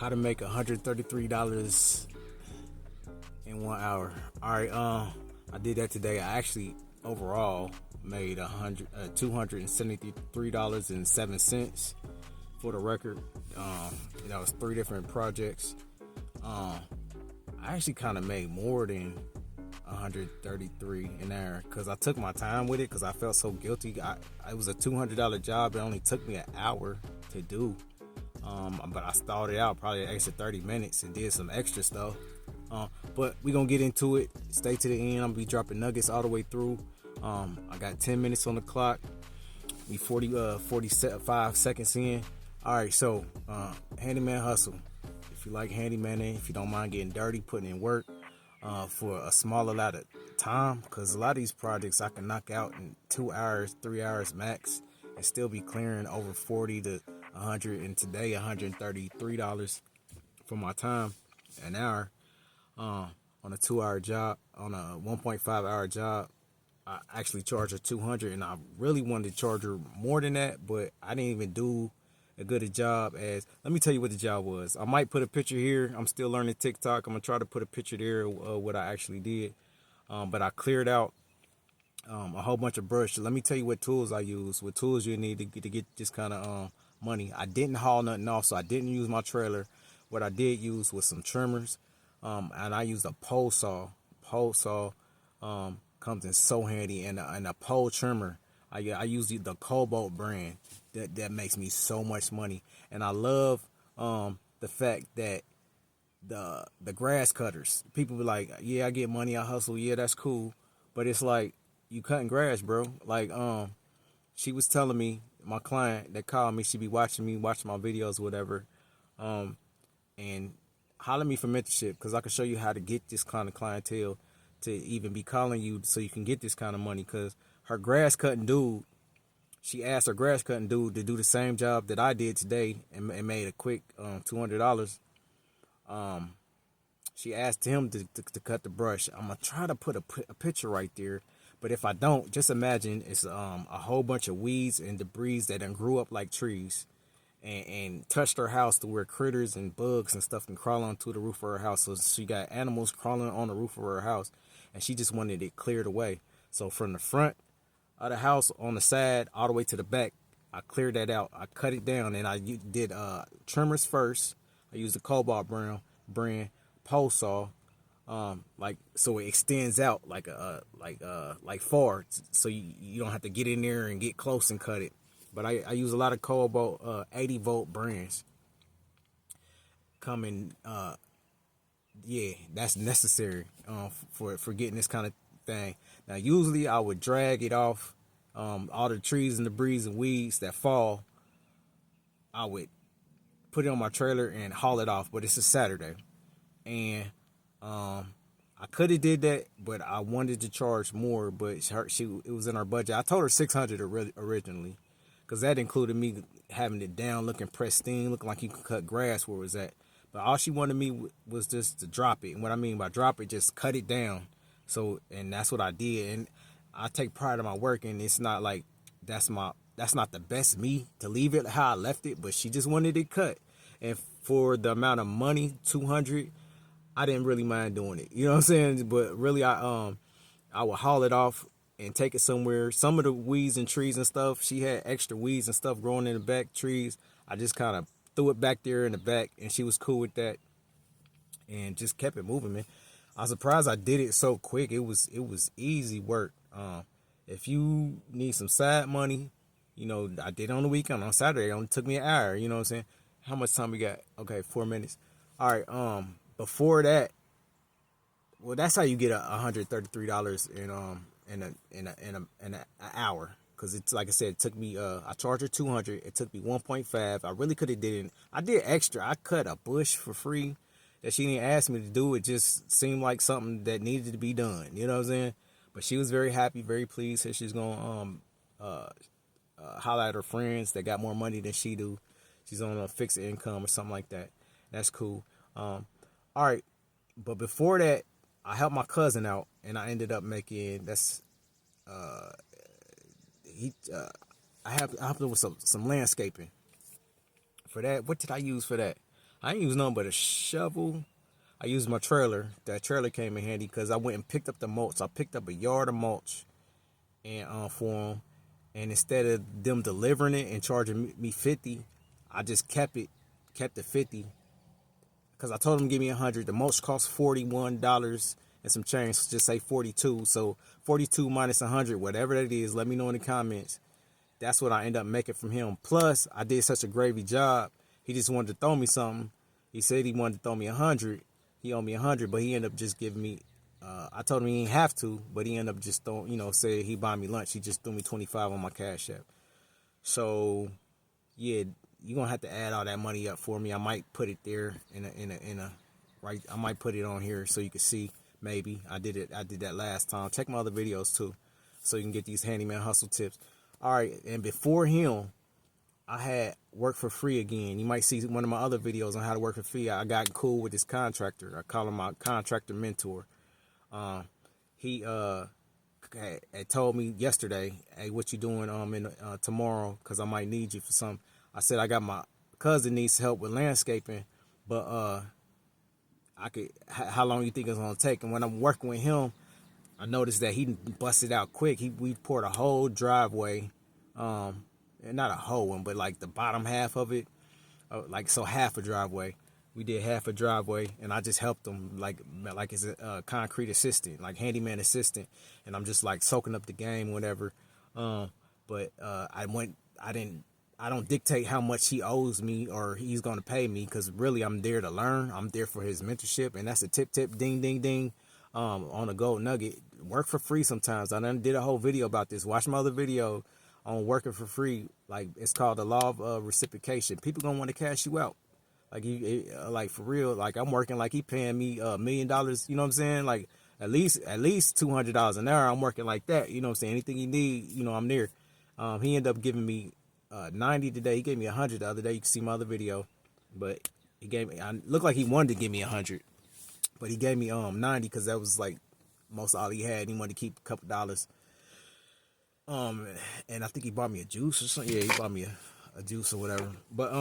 How to make $133 in 1 hour. All right, I did that today. I actually overall made $273.07 for the record. That was 3 different projects. Um, I actually kind of made more than 133 an hour because I took my time with it because I felt so guilty. It was a $200 job. It only took me an hour to do. But I started out probably an extra 30 minutes and did some extra stuff. But we're going to get into it. Stay to the end. I'm going to be dropping nuggets all the way through. I got 10 minutes on the clock. We 45 seconds in. All right, so handyman hustle. If you like handymaning, if you don't mind getting dirty, putting in work for a small amount of time, because a lot of these projects I can knock out in 2 hours, 3 hours max, and still be clearing over 40 to 100, and today $133 for my time an hour on a 2 hour job, on a 1.5 hour job. I actually charge her 200, and I really wanted to charge her more than that, but I didn't even do a good a job as. Let me tell you what the job was. I might put a picture here. I'm still learning TikTok. I'm gonna try to put a picture there of what I actually did. But I cleared out a whole bunch of brush. Let me tell you what tools I use. What tools you need to get this kind of money. I didn't haul nothing off, so I didn't use my trailer. What I did use was some trimmers, and I used a pole saw. Pole saw comes in so handy, and a pole trimmer. I use the Cobalt brand. That makes me so much money, and I love the fact that the grass cutters. People be like, yeah, I get money, I hustle, yeah, that's cool, but it's like you cutting grass, bro. Like she was telling me, my client that called me, she be watching me, watching my videos, whatever, and holler me for mentorship because I can show you how to get this kind of clientele to even be calling you so you can get this kind of money. Because her grass cutting dude, she asked her grass cutting dude to do the same job that I did today and made a quick $200. She asked him to cut the brush. I'm gonna try to put a picture right there, but if I don't, just imagine it's a whole bunch of weeds and debris that done grew up like trees and touched her house to where critters and bugs and stuff can crawl onto the roof of her house. So she got animals crawling on the roof of her house, and she just wanted it cleared away. So from the front of the house on the side all the way to the back, I cleared that out. I cut it down, and I did trimmers first. I used the Cobalt brand pole saw, like so it extends out like far, so you don't have to get in there and get close and cut it. But I use a lot of Cobalt 80-volt brands. Coming, yeah, that's necessary for getting this kind of thing. Now, usually I would drag it off, all the trees and debris and weeds that fall. I would put it on my trailer and haul it off. But it's a Saturday, and I could have did that, but I wanted to charge more. But it was in our budget. I told her 600 originally, because that included me having it down, looking pristine, looking like you could cut grass where it was at. But all she wanted me was just to drop it. And what I mean by drop it, just cut it down. So, and that's what I did. And I take pride in my work, and it's not like that's not the best me to leave it how I left it, but she just wanted it cut. And for the amount of money, 200, I didn't really mind doing it. You know what I'm saying? But really, I would haul it off and take it somewhere. Some of the weeds and trees and stuff, she had extra weeds and stuff growing in the back trees. I just kind of threw it back there in the back, and she was cool with that, and just kept it moving, man. I was surprised I did it so quick. It was easy work. If you need some side money, I did it on the weekend. On Saturday, it only took me an hour. You know what I'm saying? How much time we got? Okay, 4 minutes. All right. Before that, well, that's how you get $133 in an hour. Cause it's like I said, it took me. I charged her 200. It took me 1.5. I really could have did it. I did extra. I cut a bush for free that she didn't ask me to do. It just seemed like something that needed to be done. You know what I'm saying? But she was very happy, very pleased. Said she's gonna holler at her friends that got more money than she do. She's on a fixed income or something like that. That's cool. All right, but before that, I helped my cousin out, and I ended up making I helped him with some landscaping. For that, what did I use for that? I ain't use nothing but a shovel. I used my trailer. That trailer came in handy because I went and picked up the mulch. I picked up a yard of mulch and for them. And instead of them delivering it and charging me 50, I just kept it 50. Because I told them to give me 100. The mulch cost $41 and some change. So just say 42. So 42 minus 100, whatever that is, let me know in the comments. That's what I end up making from him. Plus, I did such a gravy job. He just wanted to throw me something. He said he wanted to throw me 100. He owed me 100, but he ended up just giving me. I told him he didn't have to, but he ended up just throwing, said he buy me lunch. He just threw me 25 on my Cash App. So, yeah, you're gonna have to add all that money up for me. I might put it there in a right. I might put it on here so you can see. Maybe I did that last time. Check my other videos too, so you can get these handyman hustle tips. All right, and before him, I had work for free again. You might see one of my other videos on how to work for free. I got cool with this contractor. I call him my contractor mentor. He had told me yesterday, "Hey, what you doing tomorrow? Because I might need you for something." I said I got my cousin needs help with landscaping, but I could. How long you think it's gonna take? And when I'm working with him, I noticed that he busted out quick. We poured a whole driveway, and not a whole one, but like the bottom half of it, half a driveway. We did half a driveway, and I just helped him like as a concrete assistant, like handyman assistant, and I'm just like soaking up the game, whatever. But I don't dictate how much he owes me or he's gonna pay me, because really I'm there to learn. I'm there for his mentorship, and that's a tip, ding, ding, ding. On a gold nugget, work for free sometimes. I done did a whole video about this. Watch my other video on working for free. Like, it's called the law of reciprocation. People gonna want to cash you out. Like for real. Like, I'm working like he paying me $1 million. You know what I'm saying? Like at least $200 an hour. I'm working like that. You know what I'm saying? Anything you need, I'm there. He ended up giving me 90 today. He gave me 100 the other day. You can see my other video, but he gave me. I looked like he wanted to give me 100. But he gave me 90 because that was like most all he had. He wanted to keep a couple dollars. And I think he bought me a juice or something. Yeah, he bought me a juice or whatever. But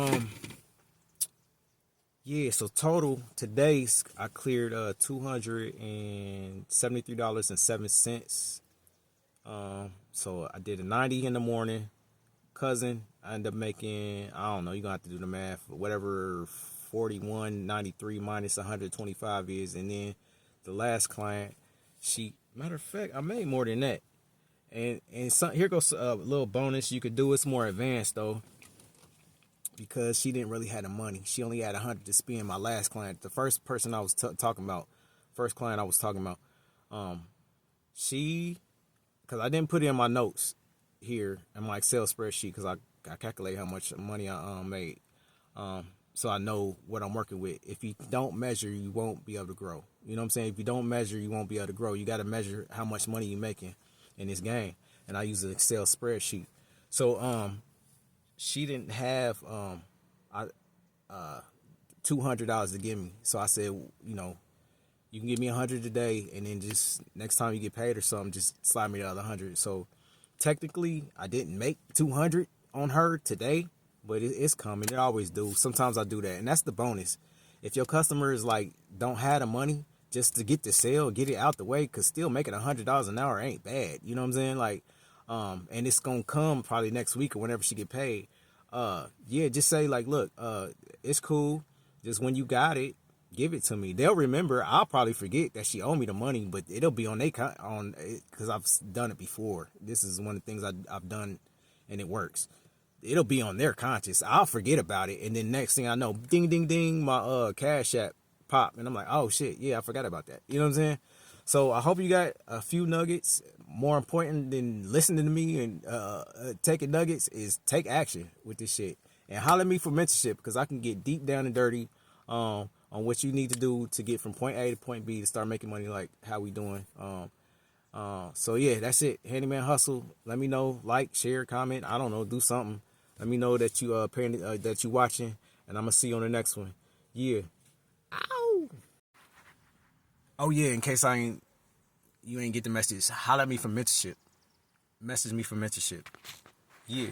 yeah. So total today I cleared $273.07. So I did a 90 in the morning. Cousin, I ended up making, I don't know, you're gonna have to do the math, whatever 41.93 minus 125 is. And then the last client, matter of fact, I made more than that. And here goes a little bonus you could do. It's more advanced though, because she didn't really have the money. She only had 100 to spend. My last client, the first person I was talking about, because I didn't put it in my notes here in my Excel spreadsheet, because I calculate how much money I made. So I know what I'm working with. If you don't measure, you won't be able to grow. You know what I'm saying? If you don't measure, you won't be able to grow. You got to measure how much money you're making in this game. And I use an Excel spreadsheet. So she didn't have $200 to give me. So I said, you can give me 100 today, and then just next time you get paid or something, just slide me the other 100. So technically, I didn't make 200 on her today, but it's coming. It always do. Sometimes I do that, and that's the bonus. If your customers don't have the money just to get the sale, get it out the way, because still making $100 an hour ain't bad. You know what I'm saying? And it's gonna come probably next week or whenever she get paid. Yeah, just say look, it's cool. Just when you got it, give it to me. They'll remember. I'll probably forget that she owed me the money, but it'll be on because I've done it before. This is one of the things I've done, and it works. It'll be on their conscience. I'll forget about it, and then next thing I know, ding, ding, ding, my Cash App pop, and I'm like, oh shit, yeah, I forgot about that. You know what I'm saying? So I hope you got a few nuggets. More important than listening to me and taking nuggets is take action with this shit, and holler at me for mentorship, because I can get deep down and dirty on what you need to do to get from point A to point B to start making money like how we doing. So yeah, that's it. Handyman Hustle. Let me know, share, comment. I don't know, do something. Let me know that you that you watching, and I'm gonna see you on the next one. Yeah. Ow. Oh yeah, in case you ain't get the message, holler at me for mentorship. Message me for mentorship. Yeah.